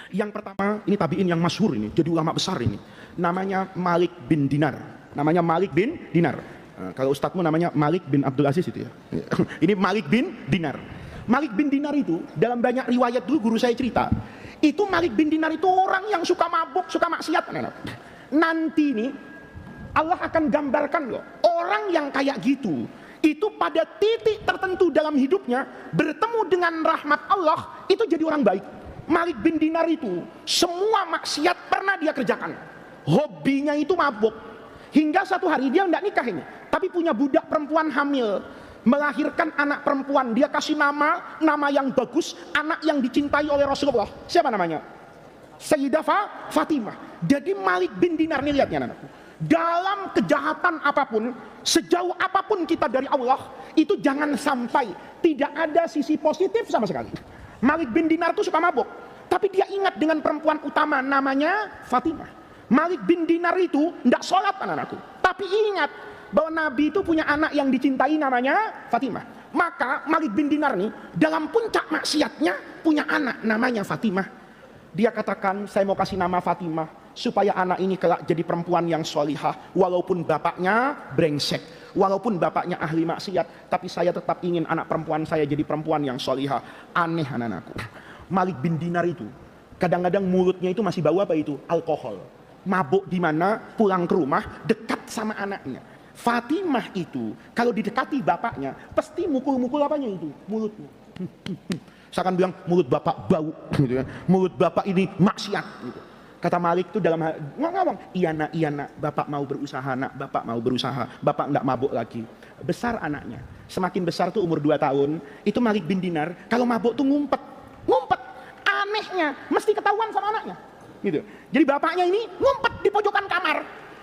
Yang pertama, ini tabi'in yang masyhur ini, jadi ulama besar ini. Namanya Malik bin Dinar. Namanya Malik bin Dinar. Nah, kalau ustadzmu namanya Malik bin Abdul Aziz itu ya. Ini Malik bin Dinar. Malik bin Dinar itu dalam banyak riwayat dulu guru saya cerita. Itu Malik bin Dinar itu orang yang suka mabuk, suka maksiat. Nanti ini Allah akan gambarkan loh, orang yang kayak gitu itu pada titik tertentu dalam hidupnya bertemu dengan rahmat Allah, itu jadi orang baik. Malik bin Dinar itu semua maksiat pernah dia kerjakan, hobinya itu mabuk, hingga satu hari dia tidak nikah ini, tapi punya budak perempuan hamil, melahirkan anak perempuan. Dia kasih nama yang bagus, anak yang dicintai oleh Rasulullah. Siapa namanya? Sayyidah Fatimah. Jadi Malik bin Dinar ini, lihatnya anakku, dalam kejahatan apapun, sejauh apapun kita dari Allah, itu jangan sampai tidak ada sisi positif sama sekali. Malik bin Dinar itu suka mabuk, tapi dia ingat dengan perempuan utama namanya Fatimah. Malik bin Dinar itu tidak sholat anak-anakku, tapi ingat bahwa Nabi itu punya anak yang dicintai namanya Fatimah. Maka Malik bin Dinar nih dalam puncak maksiatnya punya anak namanya Fatimah. Dia katakan, saya mau kasih nama Fatimah supaya anak ini kelak jadi perempuan yang solihah, walaupun bapaknya brengsek, walaupun bapaknya ahli maksiat, tapi saya tetap ingin anak perempuan saya jadi perempuan yang solihah. Aneh anak-anakku, Malik bin Dinar itu kadang-kadang mulutnya itu masih bau apa itu? Alkohol. Mabuk di mana? Pulang ke rumah dekat sama anaknya. Fatimah itu kalau didekati bapaknya pasti mukul-mukul apanya itu? Mulutnya. Seakan bilang mulut bapak bau gitu ya. Mulut bapak ini maksiat gitu. Kata Malik itu dalam ngomong, iya nak, bapak mau berusaha nak, bapak mau berusaha, bapak enggak mabuk lagi. Besar anaknya, semakin besar tuh umur 2 tahun, itu Malik bin Dinar kalau mabuk tuh ngumpet. Anehnya mesti ketahuan sama anaknya gitu. Jadi bapaknya ini ngumpet di pojokan kamar.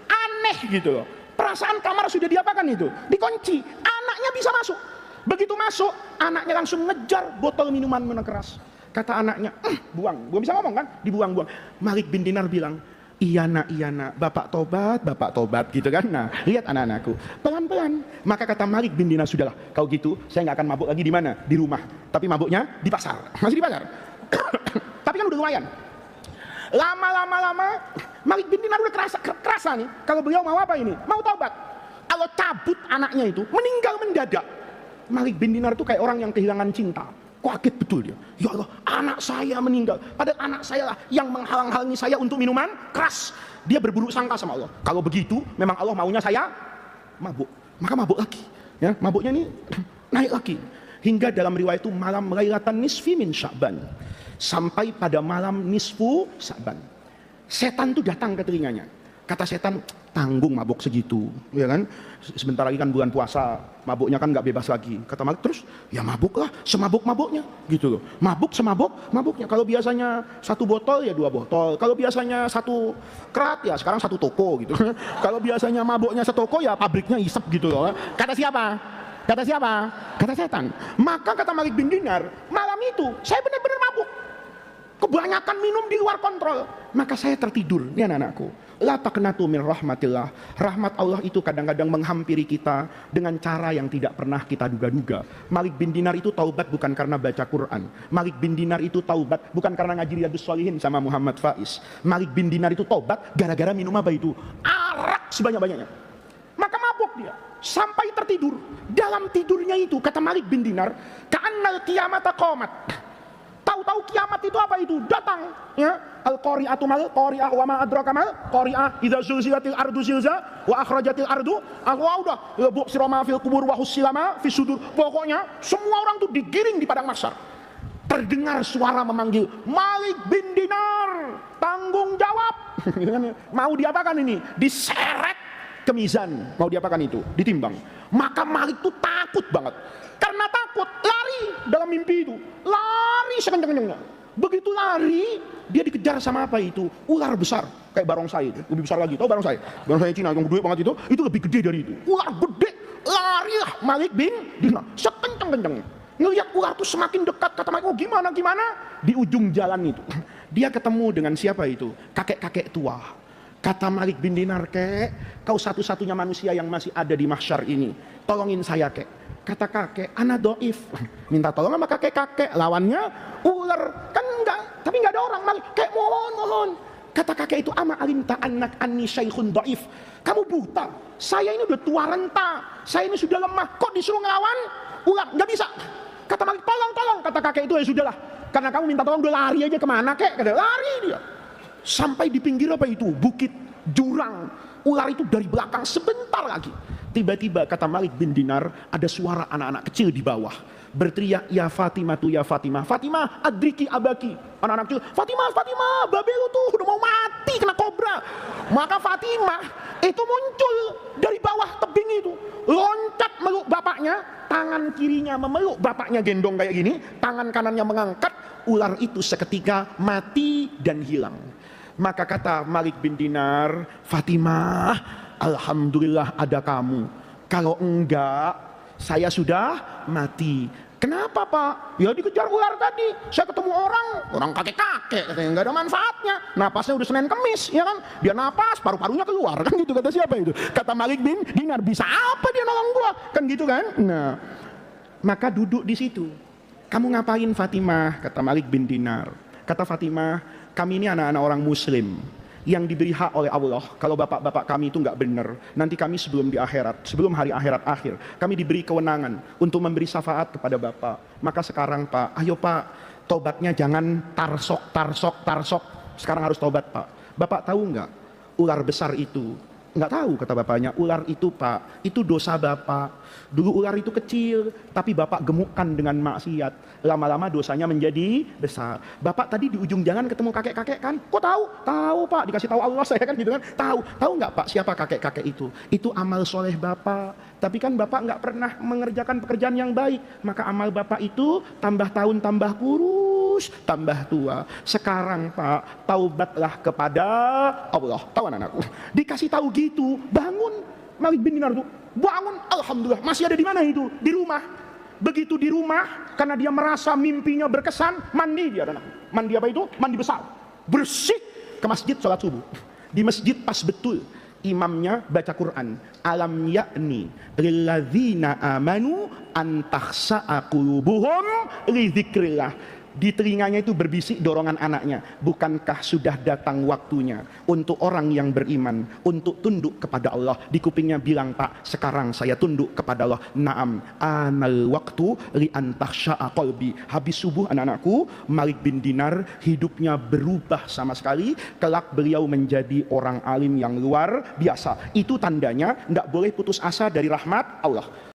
Aneh gitu loh. Perasaan kamar sudah diapakan itu? Dikunci. Anaknya bisa masuk. Begitu masuk, anaknya langsung ngejar botol minuman keras. Kata anaknya, buang. Belum bisa ngomong kan? Dibuang-buang. Malik bin Dinar bilang, iya nak, bapak tobat gitu kan. Nah, lihat anak-anakku, pelan-pelan. Maka kata Malik bin Dinar, sudahlah, kalau gitu saya nggak akan mabuk lagi di mana? Di rumah. Tapi mabuknya di pasar. Masih di pasar. Tapi kan udah lumayan. Lama-lama Malik bin Dinar udah kerasa nih, kalau beliau mau apa ini? Mau taubat. Allah cabut anaknya itu, meninggal mendadak. Malik bin Dinar itu kayak orang yang kehilangan cinta. Kaget betul dia. Ya Allah, anak saya meninggal. Padahal anak saya lah yang menghalang-halangi saya untuk minuman keras. Dia berburuk sangka sama Allah. Kalau begitu, memang Allah maunya saya mabuk. Maka mabuk lagi. Ya, mabuknya ini naik lagi. Hingga dalam riwayat itu malam Lailatan nisfi min Sya'ban. Sampai pada malam nisfu Sya'ban. Setan itu datang ke telinganya. Kata setan, tanggung mabuk segitu, ya kan? Sebentar lagi kan bulan puasa, mabuknya kan nggak bebas lagi. Kata Malik, terus ya mabuklah, semabuk-mabuknya, gitu loh. Mabuk semabuk-mabuknya. Kalau biasanya 1 botol ya 2 botol. Kalau biasanya 1 kerat ya sekarang 1 toko gitu. Kalau biasanya mabuknya setoko ya pabriknya isep gitu loh. Kata siapa? Kata setan. Maka kata Malik bin Dinar, malam itu saya benar-benar mabuk. Kebanyakan minum di luar kontrol. Maka saya tertidur. Ini anak-anakku, la taqnatu min rahmatillah. Rahmat Allah itu kadang-kadang menghampiri kita dengan cara yang tidak pernah kita duga-duga. Malik bin Dinar itu taubat bukan karena baca Quran. Malik bin Dinar itu taubat bukan karena ngaji Riyadhus Shalihin sama Muhammad Faiz. Malik bin Dinar itu taubat gara-gara minum apa itu? Arak sebanyak-banyaknya. Maka mabuk dia sampai tertidur. Dalam tidurnya itu kata Malik bin Dinar, ka'annal qiyamata qamat. Tahu-tahu kiamat itu apa itu? Datang, ya. Al-qari'atu mal qari'ah wa ma adraka mal qari'ah idza zulzilatil ardu zilza wa akhrajatil ardu akhwauda bu sirama fil kubur wa husilama fi sudur. Pokoknya semua orang tuh digiring di padang mahsyar. Terdengar suara memanggil, Malik bin Dinar, tanggung jawab. Mau diapakan ini? Diseret ke mizan. Mau diapakan itu? Ditimbang. Maka Malik tuh takut banget. Karena takut, lari dalam mimpi itu. Lari sekencang-kencangnya. Begitu lari, dia dikejar sama apa itu? Ular besar, kayak barongsai itu. Lebih besar lagi, tahu barongsai? Barongsai Cina yang gede banget itu lebih gede dari itu. Ular gede, larilah Malik bin Dinar sekencang-kencangnya. Ngelihat ular itu semakin dekat, kata Malik, oh gimana? Di ujung jalan itu, dia ketemu dengan siapa itu? Kakek-kakek tua. Kata Malik bin Dinar, kek, kau satu-satunya manusia yang masih ada di mahsyar ini. Tolongin saya, kek. Kata kakek, ana doif, minta tolong sama kakek-kakek, lawannya ular, kan enggak, tapi tapi nggak ada orang. Kayak mohon. Kata kakek itu, ama alimta anak anni syaikhun dhaif. Kamu buta. Saya ini udah tua renta. Saya ini sudah lemah. Kok disuruh ngelawan ular? Nggak bisa. Kata Malik, tolong. Kata kakek itu, ya sudahlah. Karena kamu minta tolong, udah lari aja kemana kek? Kata, lari dia. Sampai di pinggir apa itu? Bukit, jurang. Ular itu dari belakang sebentar lagi. Tiba-tiba kata Malik bin Dinar, ada suara anak-anak kecil di bawah berteriak, ya Fatimah tuh, ya Fatimah, Fatimah adriki abaki. Anak-anak kecil, Fatimah, babe lu tuh udah mau mati kena kobra. Maka Fatimah itu muncul dari bawah tebing itu, loncat meluk bapaknya, tangan kirinya memeluk bapaknya, gendong kayak gini, tangan kanannya mengangkat. Ular itu seketika mati dan hilang. Maka kata Malik bin Dinar, Fatimah, alhamdulillah ada kamu. Kalau enggak, saya sudah mati. Kenapa Pak? Ya dikejar ular tadi. Saya ketemu orang kakek-kakek, katanya nggak ada manfaatnya. Napasnya udah Senin Kemis, ya kan? Dia napas, paru-parunya keluar, kan gitu. Kata siapa itu? Kata Malik bin Dinar, bisa apa dia nolong gua? Kan gitu kan? Nah, maka duduk di situ. Kamu ngapain Fatimah? Kata Malik bin Dinar. Kata Fatimah, kami ini anak-anak orang Muslim yang diberi hak oleh Allah. Kalau bapak-bapak kami itu nggak benar, nanti kami sebelum di akhirat, sebelum hari akhirat akhir, kami diberi kewenangan untuk memberi syafaat kepada bapak. Maka sekarang Pak, ayo Pak, tobatnya jangan tarsok. Sekarang harus tobat Pak. Bapak tahu nggak ular besar itu? Nggak tahu, kata bapaknya. Ular itu Pak, itu dosa bapak. Dulu ular itu kecil, tapi bapak gemukkan dengan maksiat. Lama-lama dosanya menjadi besar. Bapak tadi di ujung jalan ketemu kakek-kakek kan? Kok tahu? Tahu Pak, dikasih tahu Allah saya kan gitu kan? Tahu nggak Pak siapa kakek-kakek itu? Itu amal soleh bapak. Tapi kan bapak nggak pernah mengerjakan pekerjaan yang baik. Maka amal bapak itu tambah tahun tambah kurus, tambah tua. Sekarang Pak, taubatlah kepada Allah. Tahu anak-anakku? Dikasih tahu gitu, bangun. Malik bin Dinar tuh bangun, alhamdulillah. Masih ada di mana itu? Di rumah. Begitu di rumah, karena dia merasa mimpinya berkesan, mandi dia anak. Mandi apa itu? Mandi besar. Bersih ke masjid sholat subuh. Di masjid pas betul imamnya baca Quran. Alam yakni lilladzina amanu an takhsha'a qulubuhum li dzikrillah. Di telinganya itu berbisik dorongan anaknya, bukankah sudah datang waktunya untuk orang yang beriman untuk tunduk kepada Allah? Di kupingnya bilang, Pak, sekarang saya tunduk kepada Allah. Naam, anal waktu li an takhsha'a qalbi. Habis subuh anak-anakku, Malik bin Dinar hidupnya berubah sama sekali. Kelak beliau menjadi orang alim yang luar biasa. Itu tandanya tidak boleh putus asa dari rahmat Allah.